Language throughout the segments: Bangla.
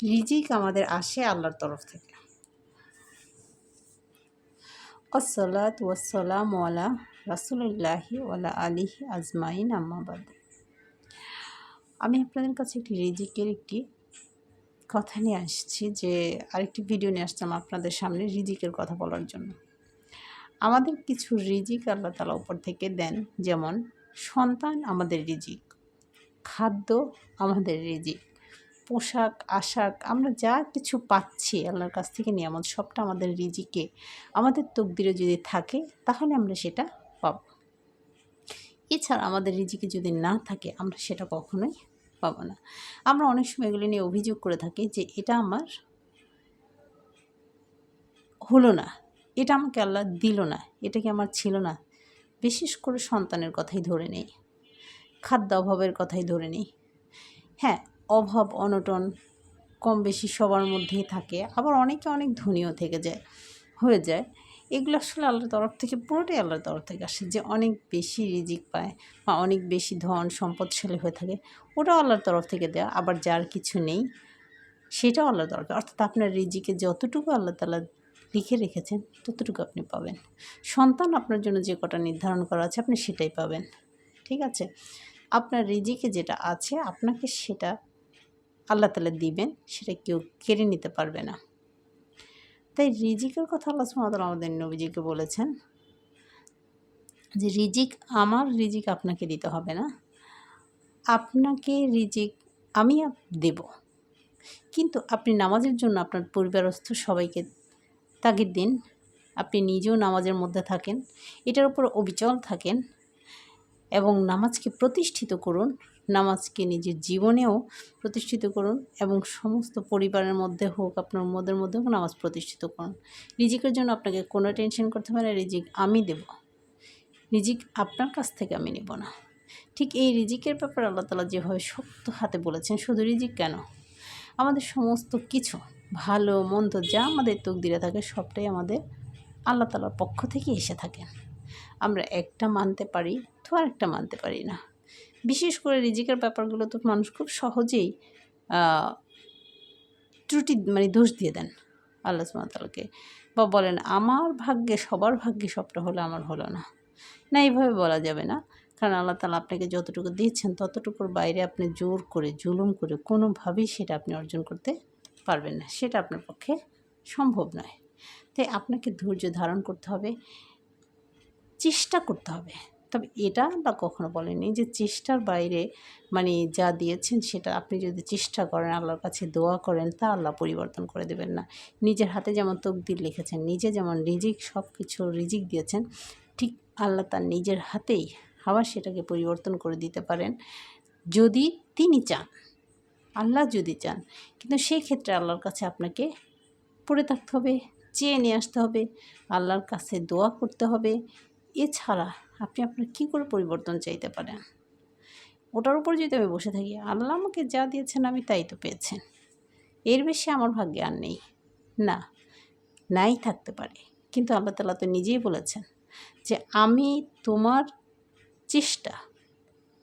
রিজিক আমাদের আসে আল্লাহর তরফ থেকে। আসসালাতু ওয়াসসালামু আলা রাসূলিল্লাহি ওয়া আলা আলিহি আজমাইন, আম্মা বাদ। আমি আপনাদের কাছে রিজিকের একটি কথা নিয়ে আসছি, যে আরেকটি ভিডিও নিয়ে আসলাম আপনাদের সামনে রিজিকের কথা বলার জন্য। আমাদের কিছু রিজিক আল্লাহ তাআলা উপর থেকে দেন, যেমন সন্তান আমাদের রিজিক, খাদ্য আমাদের রিজিক, পোশাক আশাক, আমরা যা কিছু পাচ্ছি আল্লাহর কাছ থেকে নিয়ামত, সবটা আমাদের রিজিকে, আমাদের তকদিরে যদি থাকে তাহলে আমরা সেটা পাব। এছাড়া আমাদের রিজিকে যদি না থাকে আমরা সেটা কখনোই পাবো না। আমরা অনেক সময় এগুলো নিয়ে অভিযোগ করে থাকি যে এটা আমার হলো না, এটা আমাকে আল্লাহ দিল না, এটা কি আমার ছিল না। বিশেষ করে সন্তানের কথাই ধরে নেই, খাদ্য অভাবের কথাই ধরে নিই। হ্যাঁ, অভাব অনটন কম বেশি সবার মধ্যেই থাকে, আবার অনেকে অনেক ধনীও থেকে হয়ে যায়। এগুলো আসলে আল্লাহর তরফ থেকে, পুরোটাই আল্লাহর তরফ থেকে আসে। যে অনেক বেশি রিজিক পায় বা অনেক বেশি ধন সম্পদশালী হয়ে থাকে, ওটাও আল্লাহর তরফ থেকে দেওয়া। আবার যার কিছু নেই সেটাও আল্লাহর তরফ, অর্থাৎ আপনার রিজিকে যতটুকু আল্লাহ তাআলা লিখে রেখেছেন ততটুকু আপনি পাবেন। সন্তান আপনার জন্য যে কটা নির্ধারণ করা আছে আপনি সেটাই পাবেন, ঠিক আছে। আপনার রিজিকে যেটা আছে আপনাকে সেটা আল্লাহ তাআলা দিবেন, সেটা কেউ কেড়ে নিতে পারবে না। তাই রিজিকের কথা আল্লাহ সুবহানাহু ওয়া তাআলা আমাদের নবীজিকে বলেছেন যে আমার রিজিক আপনাকে দিতে হবে না, আপনাকে রিজিক আমি দেব। কিন্তু আপনি নামাজের জন্য আপনার পরিবারস্থ সবাইকে তাগিদ দিন, আপনি নিজেও নামাজের মধ্যে থাকেন, এটার উপর অবিচল থাকেন এবং নামাজকে প্রতিষ্ঠিত করুন, নামাজকে নিজের জীবনেও প্রতিষ্ঠিত করুন এবং সমস্ত পরিবারের মধ্যে হোক, আপনার মধ্যে হোক, নামাজ প্রতিষ্ঠিত করুন। রিজিকের জন্য আপনাকে কোনো টেনশন করতে হবে না, রিজিক আমি দেব, রিজিক আপনার কাছ থেকে আমি নেব না। ঠিক এই রিজিকের ব্যাপারে আল্লাহ তাআলা যেভাবে শক্ত হাতে বলেছেন, শুধু রিজিক কেন, আমাদের সমস্ত কিছু ভালো মন্দ যা আমাদের তকদিরে থাকে সবটাই আমাদের আল্লাহ তাআলার পক্ষ থেকে এসে থাকে। আমরা একটা মানতে পারি তো আরেকটা মানতে পারি না। বিশেষ করে রিজিকের ব্যাপারগুলো তো মানুষ খুব সহজেই ত্রুটি দোষ দিয়ে দেন আল্লাহ সুবহানাহু ওয়া তাআলাকে, বা বলেন আমার ভাগ্যে, সবার ভাগ্যে সবটা হলো, আমার হলো না। না, এইভাবে বলা যাবে না। কারণ আল্লাহ তাআলা আপনাকে যতটুকু দিয়েছেন ততটুকুর বাইরে আপনি জোর করে জুলুম করে কোনোভাবেই সেটা আপনি অর্জন করতে পারবেন না, সেটা আপনার পক্ষে সম্ভব নয়। তাই আপনাকে ধৈর্য ধারণ করতে হবে, চেষ্টা করতে হবে। তবে এটা আল্লাহ কখনো বলেনি যে চেষ্টার বাইরে যা দিয়েছেন সেটা আপনি যদি চেষ্টা করেন, আল্লাহর কাছে দোয়া করেন, তা আল্লাহ পরিবর্তন করে দেবেন না। নিজের হাতে যেমন তকদির লিখেছেন, নিজে যেমন রিজিক, সব কিছু রিজিক দিয়েছেন, ঠিক আল্লাহ তার নিজের হাতেই আবার সেটাকে পরিবর্তন করে দিতে পারেন যদি তিনি চান, আল্লাহ যদি চান। কিন্তু সেই ক্ষেত্রে আল্লাহর কাছে আপনাকে পড়ে থাকতে হবে, চেয়ে নিয়ে আসতে হবে, আল্লাহর কাছে দোয়া করতে হবে। এছাড়া আপনি আপনার কী করে পরিবর্তন চাইতে পারেন? ওটার উপর যদি আমি বসে থাকি, আল্লাহ আমাকে যা দিয়েছেন আমি তাই তো পেয়েছেন, এর বেশি আমার ভাগ্যে আর নেই, না, নাই থাকতে পারে। কিন্তু আল্লাহ তাআলা তো নিজেই বলেছেন যে আমি তোমার চেষ্টা,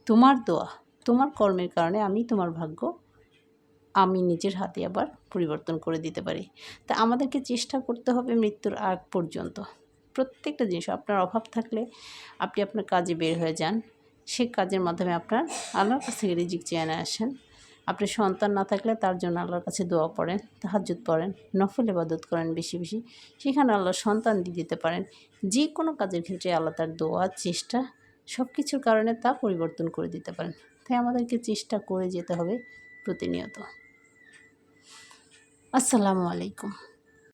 তোমার দোয়া, তোমার কর্মের কারণে আমি তোমার ভাগ্য আমি নিজের হাতে আবার পরিবর্তন করে দিতে পারি। তা আমাদেরকে চেষ্টা করতে হবে মৃত্যুর আগ পর্যন্ত। প্রত্যেকটা জিনিস, আপনার অভাব থাকলে আপনি আপনার কাজে বের হয়ে যান, সে কাজের মাধ্যমে আপনার আল্লাহর কাছ থেকে রিজিক চেয়ে নিয়ে আসেন। আপনি সন্তান না থাকলে তার জন্য আল্লাহর কাছে দোয়া পড়েন, তাহাজ্জুদ পড়েন, নফল ইবাদত করেন বেশি বেশি, সেখানে আল্লাহ সন্তান দিয়ে দিতে পারেন। যে কোনো কাজের ক্ষেত্রে আল্লাহ তার দোয়া, চেষ্টা, সব কিছুর কারণে তা পরিবর্তন করে দিতে পারেন। তাই আমাদেরকে চেষ্টা করে যেতে হবে প্রতিনিয়ত। আসসালামু আলাইকুম।